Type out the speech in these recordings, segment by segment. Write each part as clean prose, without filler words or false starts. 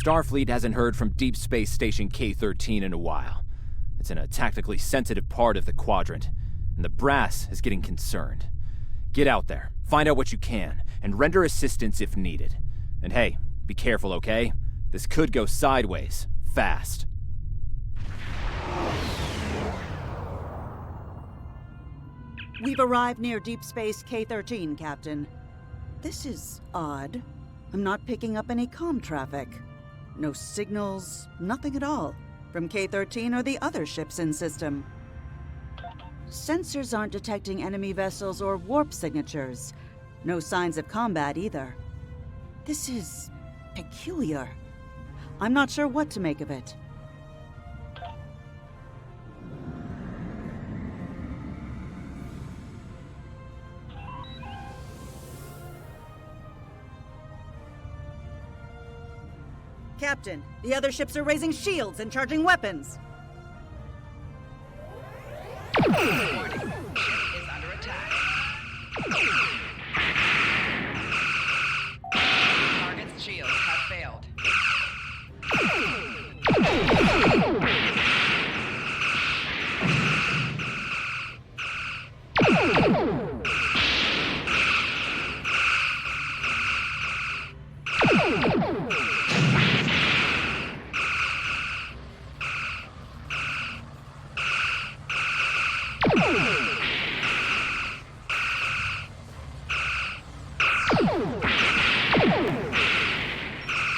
Starfleet hasn't heard from Deep Space Station K-13 in a while. It's in a tactically sensitive part of the quadrant, and the brass is getting concerned. Get out there, find out what you can, and render assistance if needed. And hey, be careful, okay? This could go sideways, fast. We've arrived near Deep Space K-13, Captain. This is odd. I'm not picking up any comm traffic. No signals, nothing at all, from K-13 or the other ships in system. Sensors aren't detecting enemy vessels or warp signatures. No signs of combat either. This is peculiar. I'm not sure what to make of it. Captain, the other ships are raising shields and charging weapons. Warning. Ship is under attack. Target's shields have failed.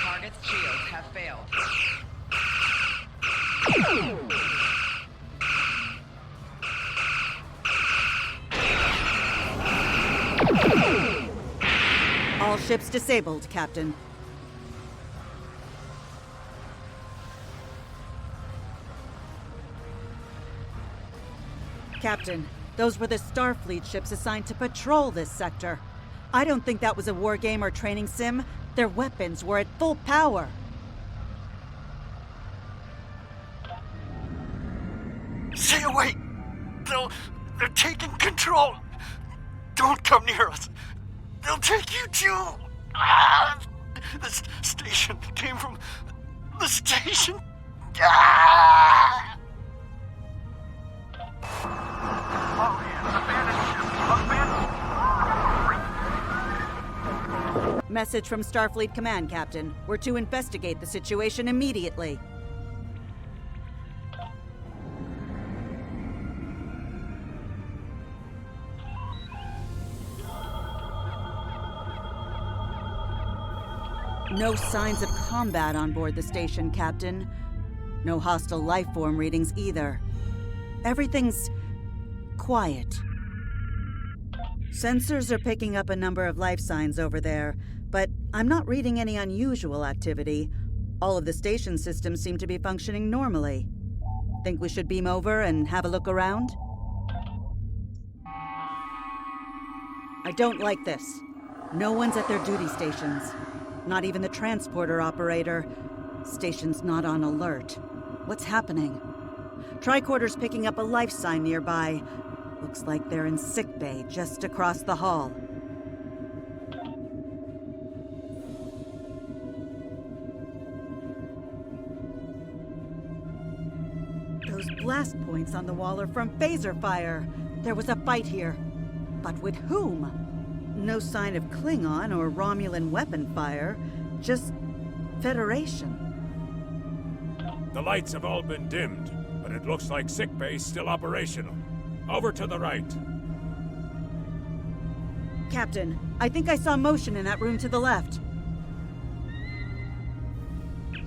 Target's shields have failed. All ships disabled, Captain. Captain, those were the Starfleet ships assigned to patrol this sector. I don't think that was a war game or training sim. Their weapons were at full power. Stay away! They're taking control! Don't come near us! They'll take you too! Ah! This station came from the station! Ah! Message from Starfleet Command, Captain. We're to investigate the situation immediately. No signs of combat on board the station, Captain. No hostile life form readings either. Everything's quiet. Sensors are picking up a number of life signs over there, but I'm not reading any unusual activity. All of the station systems seem to be functioning normally. Think we should beam over and have a look around? I don't like this. No one's at their duty stations. Not even the transporter operator. Station's not on alert. What's happening? Tricorder's picking up a life sign nearby. Looks like they're in sickbay just across the hall. Those blast points on the wall are from phaser fire. There was a fight here. But with whom? No sign of Klingon or Romulan weapon fire. Just Federation. The lights have all been dimmed, but it looks like sickbay's still operational. Over to the right. Captain, I think I saw motion in that room to the left.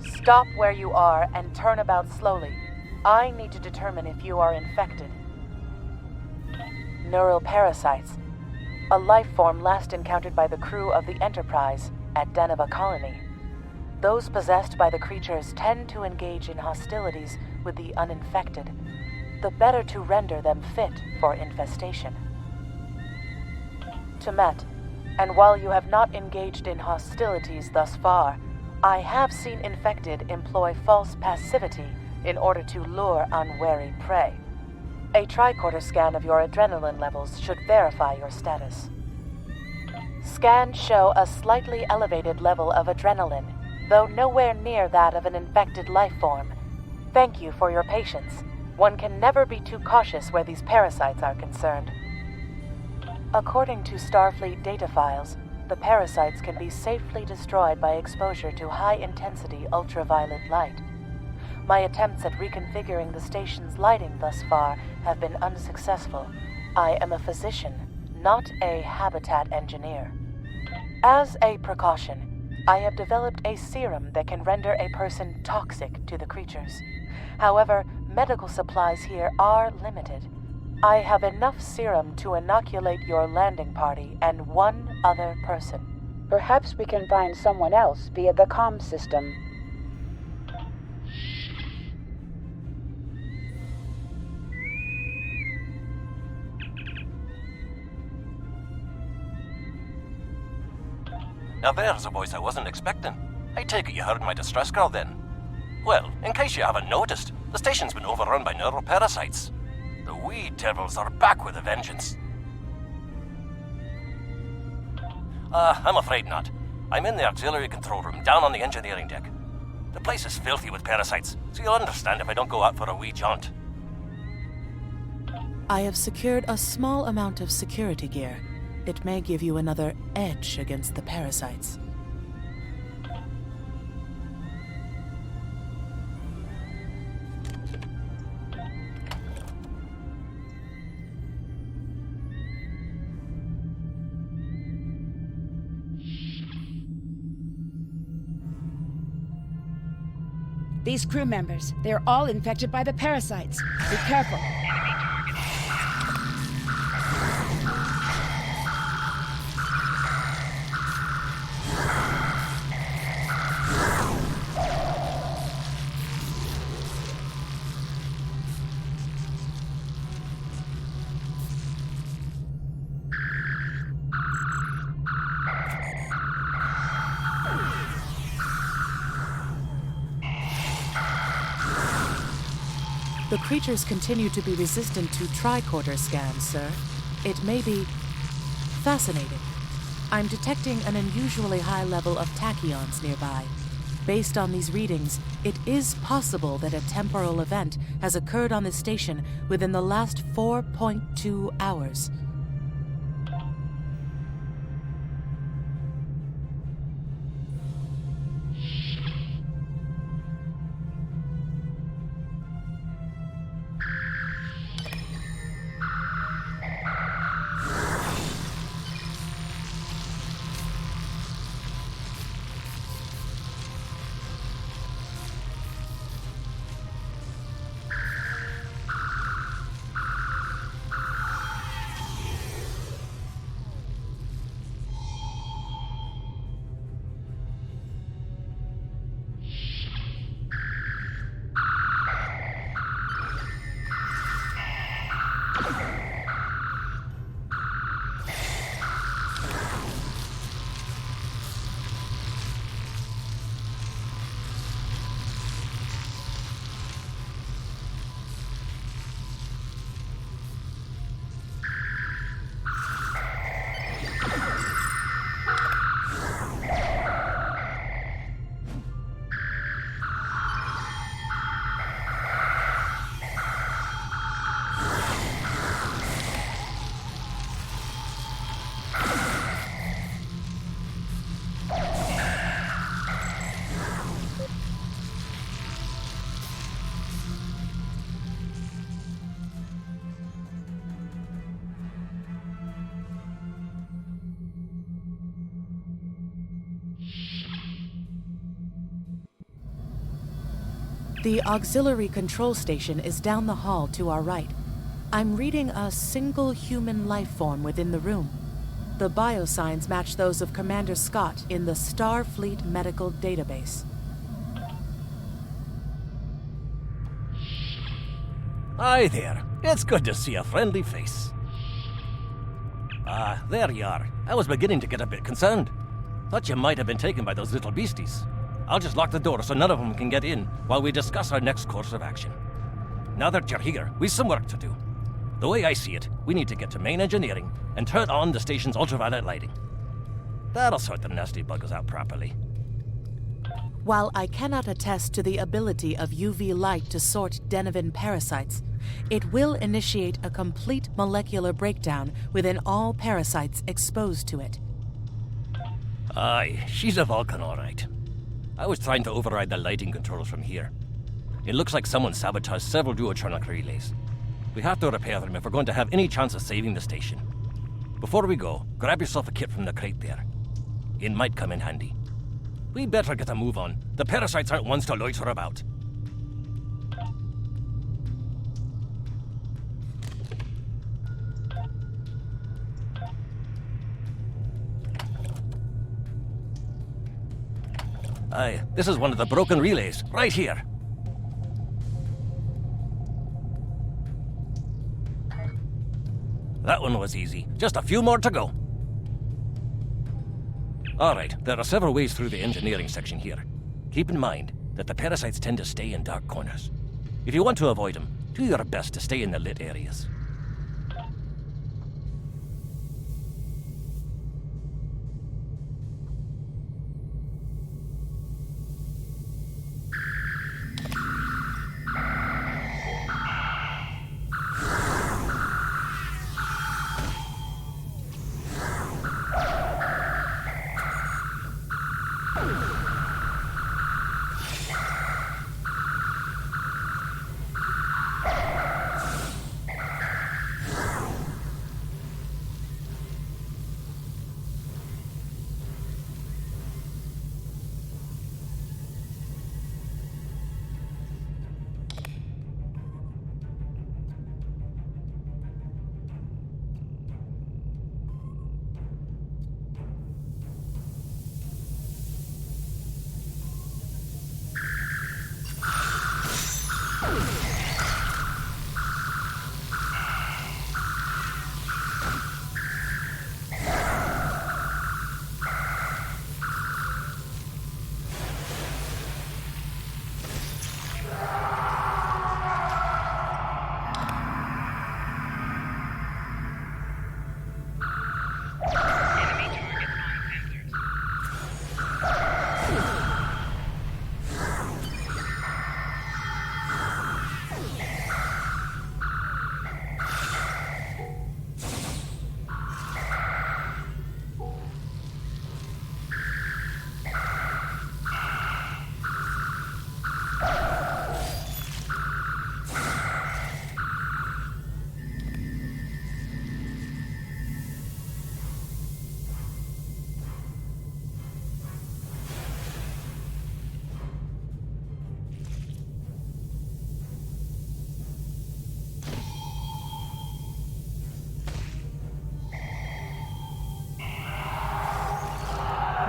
Stop where you are and turn about slowly. I need to determine if you are infected. Neural parasites. A life form last encountered by the crew of the Enterprise at Deneva Colony. Those possessed by the creatures tend to engage in hostilities with the uninfected, the better to render them fit for infestation. Temet, and while you have not engaged in hostilities thus far, I have seen infected employ false passivity in order to lure unwary prey. A tricorder scan of your adrenaline levels should verify your status. Scans show a slightly elevated level of adrenaline. though nowhere near that of an infected life form. Thank you for your patience. One can never be too cautious where these parasites are concerned. According to Starfleet data files, the parasites can be safely destroyed by exposure to high-intensity ultraviolet light. My attempts at reconfiguring the station's lighting thus far have been unsuccessful. I am a physician, not a habitat engineer. As a precaution, I have developed a serum that can render a person toxic to the creatures. However, medical supplies here are limited. I have enough serum to inoculate your landing party and one other person. Perhaps we can find someone else via the comm system. Now there's a voice I wasn't expecting. I take it you heard my distress call then. Well, in case you haven't noticed, the station's been overrun by neuroparasites. The wee devils are back with a vengeance. I'm afraid not. I'm in the auxiliary control room, down on the engineering deck. The place is filthy with parasites, so you'll understand if I don't go out for a wee jaunt. I have secured a small amount of security gear. It may give you another edge against the parasites. These crew members, they're all infected by the parasites. Be careful. The creatures continue to be resistant to tricorder scans, sir. It may be fascinating. I'm detecting an unusually high level of tachyons nearby. Based on these readings, it is possible that a temporal event has occurred on the station within the last 4.2 hours. The auxiliary control station is down the hall to our right. I'm reading a single human life form within the room. The biosigns match those of Commander Scott in the Starfleet medical database. Hi there. It's good to see a friendly face. There you are. I was beginning to get a bit concerned. Thought you might have been taken by those little beasties. I'll just lock the door so none of them can get in while we discuss our next course of action. Now that you're here, we've some work to do. The way I see it, we need to get to main engineering and turn on the station's ultraviolet lighting. That'll sort the nasty buggers out properly. While I cannot attest to the ability of UV light to sort Denivan parasites, it will initiate a complete molecular breakdown within all parasites exposed to it. Aye, she's a Vulcan, all right. I was trying to override the lighting controls from here. It looks like someone sabotaged several duotronic relays. We have to repair them if we're going to have any chance of saving the station. Before we go, grab yourself a kit from the crate there. It might come in handy. We better get a move on. The parasites aren't ones to loiter about. Aye, this is one of the broken relays, right here. That one was easy. Just a few more to go. Alright, there are several ways through the engineering section here. Keep in mind that the parasites tend to stay in dark corners. If you want to avoid them, do your best to stay in the lit areas.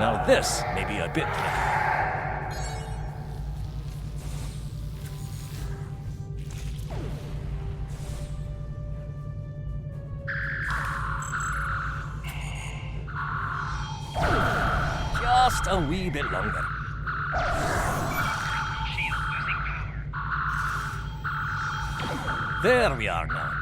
Now this may be a bit tricky. Just a wee bit longer. Shield losing power. There we are now.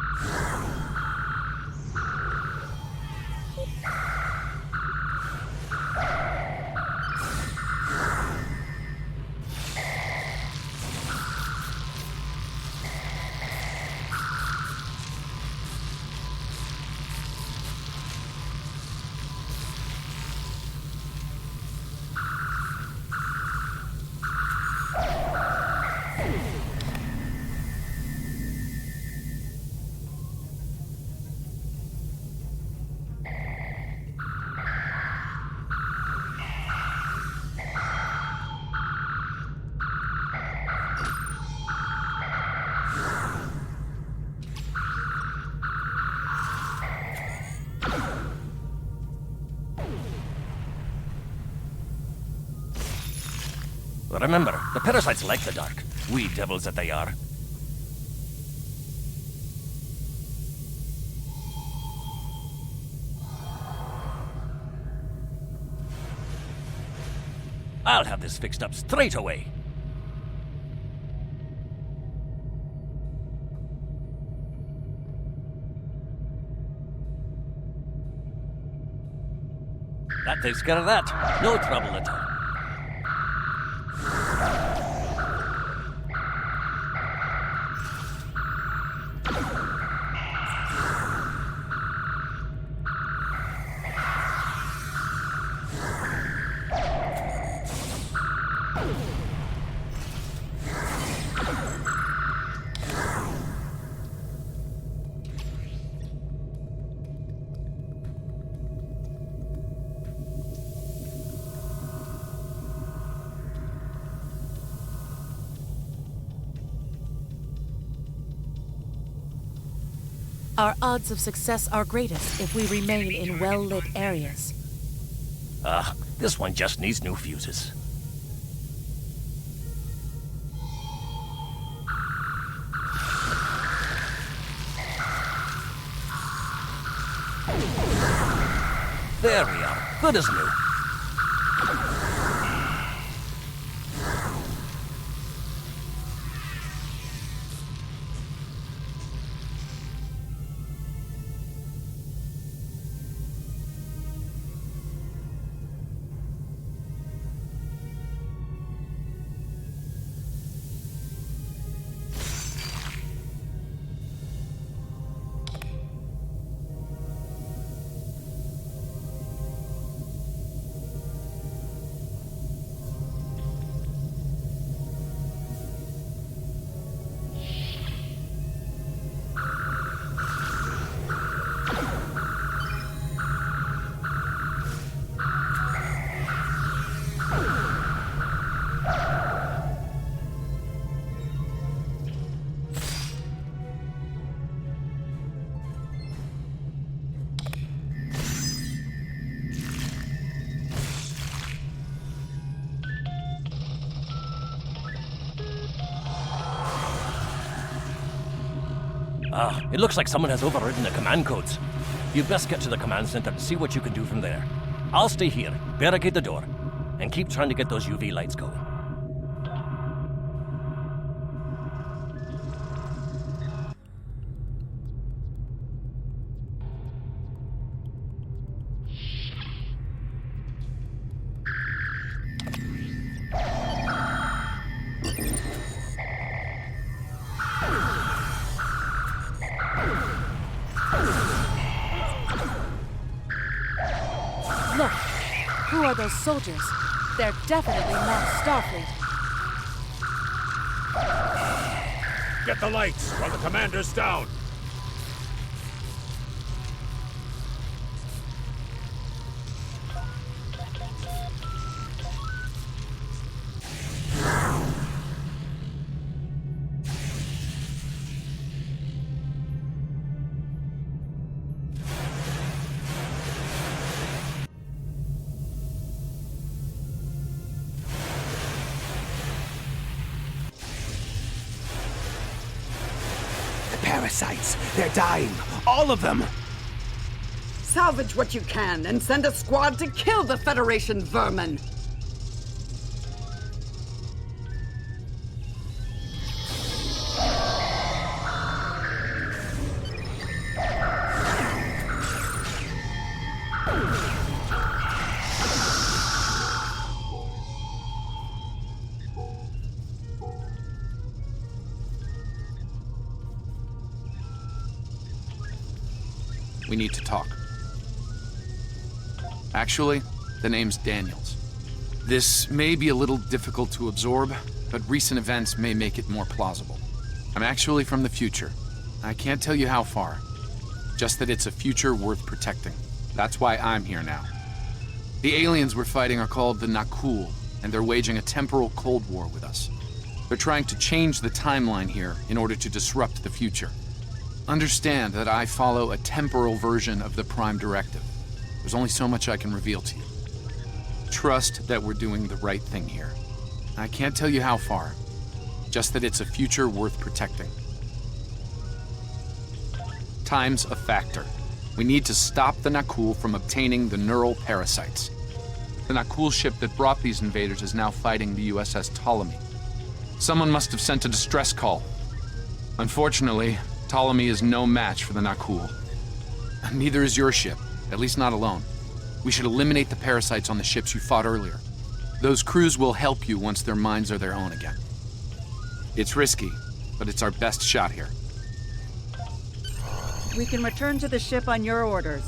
Remember, the parasites like the dark. Wee devils that they are. I'll have this fixed up straight away. That takes care of that. No trouble at all. Our odds of success are greatest if we remain in well-lit areas. This one just needs new fuses. There we are. Good as new. It looks like someone has overridden the command codes. You best get to the command center and see what you can do from there. I'll stay here, barricade the door, and keep trying to get those UV lights going. Look, who are those soldiers? They're definitely not Starfleet. Get the lights while the commander's down. Parasites! They're dying! All of them! Salvage what you can and send a squad to kill the Federation vermin! We need to talk. Actually, the name's Daniels. This may be a little difficult to absorb, but recent events may make it more plausible. I'm actually from the future. I can't tell you how far. Just that it's a future worth protecting. That's why I'm here now. The aliens we're fighting are called the Nakul, and they're waging a temporal Cold War with us. They're trying to change the timeline here in order to disrupt the future. Understand that I follow a temporal version of the Prime Directive. There's only so much I can reveal to you. Trust that we're doing the right thing here. I can't tell you how far, just that it's a future worth protecting. Time's a factor. We need to stop the Nakul from obtaining the neural parasites. The Nakul ship that brought these invaders is now fighting the USS Ptolemy. Someone must have sent a distress call. Unfortunately, Ptolemy is no match for the Nakul. Neither is your ship, at least not alone. We should eliminate the parasites on the ships you fought earlier. Those crews will help you once their minds are their own again. It's risky, but it's our best shot here. We can return to the ship on your orders.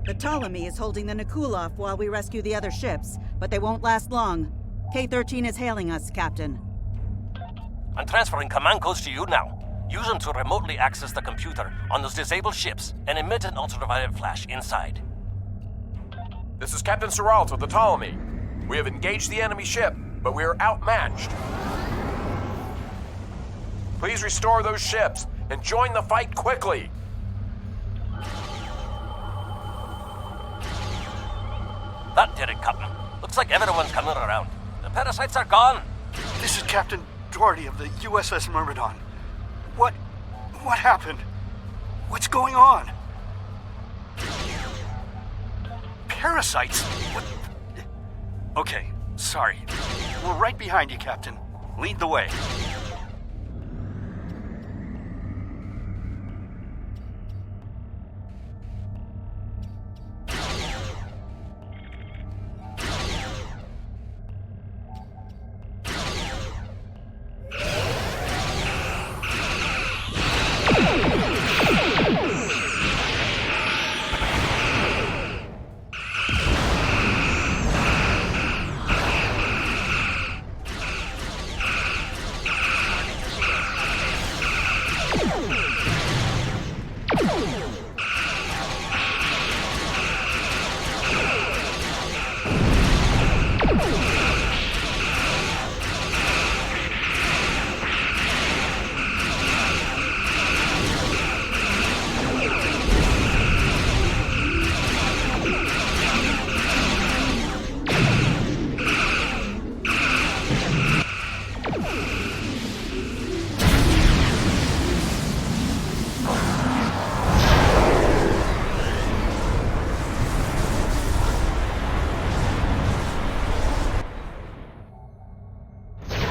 The Ptolemy is holding the Nikulov while we rescue the other ships, but they won't last long. K-13 is hailing us, Captain. I'm transferring command codes to you now. Use them to remotely access the computer on those disabled ships and emit an ultraviolet flash inside. This is Captain Seralt of the Ptolemy. We have engaged the enemy ship, but we are outmatched. Please restore those ships and join the fight quickly. That did it, Captain. Looks like everyone's coming around. The parasites are gone. This is Captain Doherty of the USS Myrmidon. What happened? What's going on? Parasites? What? Okay, sorry. We're right behind you, Captain. Lead the way.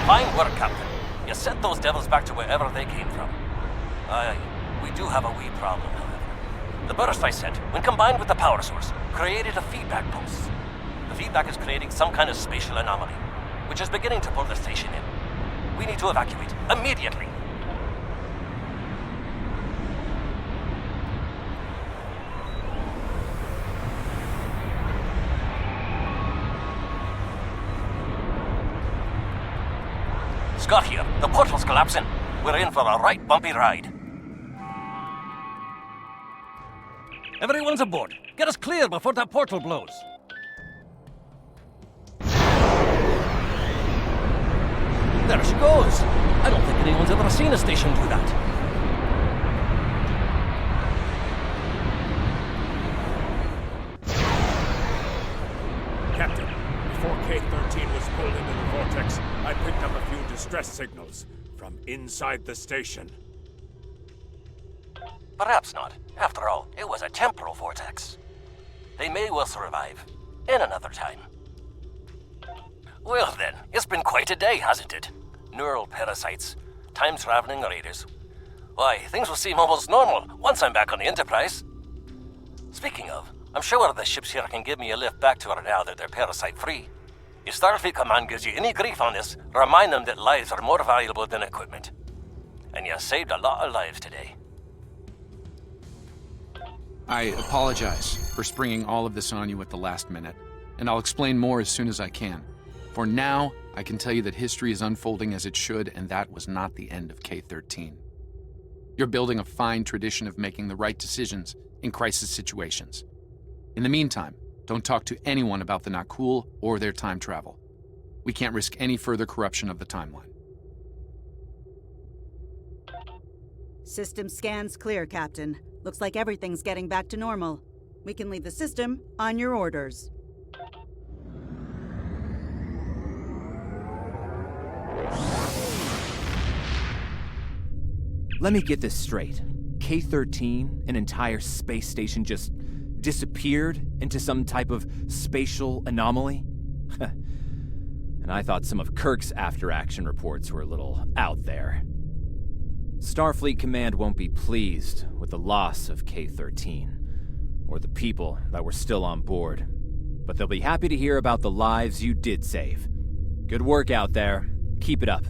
Fine work, Captain. You sent those devils back to wherever they came from. Aye, we do have a wee problem, however. The burst I sent, when combined with the power source, created a feedback pulse. The feedback is creating some kind of spatial anomaly, which is beginning to pull the station in. We need to evacuate, immediately. Scott here. The portal's collapsing. We're in for a right bumpy ride. Everyone's aboard. Get us clear before that portal blows. There she goes. I don't think anyone's ever seen a station do that. Captain, before K-13 was pulled into the vortex, I picked up a few distress signals from inside the station. Perhaps not. After all, it was a temporal vortex. They may well survive. In another time. Well then, it's been quite a day, hasn't it? Neural parasites, time-traveling raiders. Why, things will seem almost normal once I'm back on the Enterprise. Speaking of, I'm sure the ships here can give me a lift back to her now that they're parasite-free. If Starfleet Command gives you any grief on this, remind them that lives are more valuable than equipment. And you saved a lot of lives today. I apologize for springing all of this on you at the last minute, and I'll explain more as soon as I can. For now, I can tell you that history is unfolding as it should, and that was not the end of K-13. You're building a fine tradition of making the right decisions in crisis situations. In the meantime, don't talk to anyone about the Nakul or their time travel. We can't risk any further corruption of the timeline. System scans clear, Captain. Looks like everything's getting back to normal. We can leave the system on your orders. Let me get this straight. K-13, an entire space station, just disappeared into some type of spatial anomaly? And I thought some of Kirk's after-action reports were a little out there. Starfleet Command won't be pleased with the loss of K-13, or the people that were still on board, but they'll be happy to hear about the lives you did save. Good work out there. Keep it up.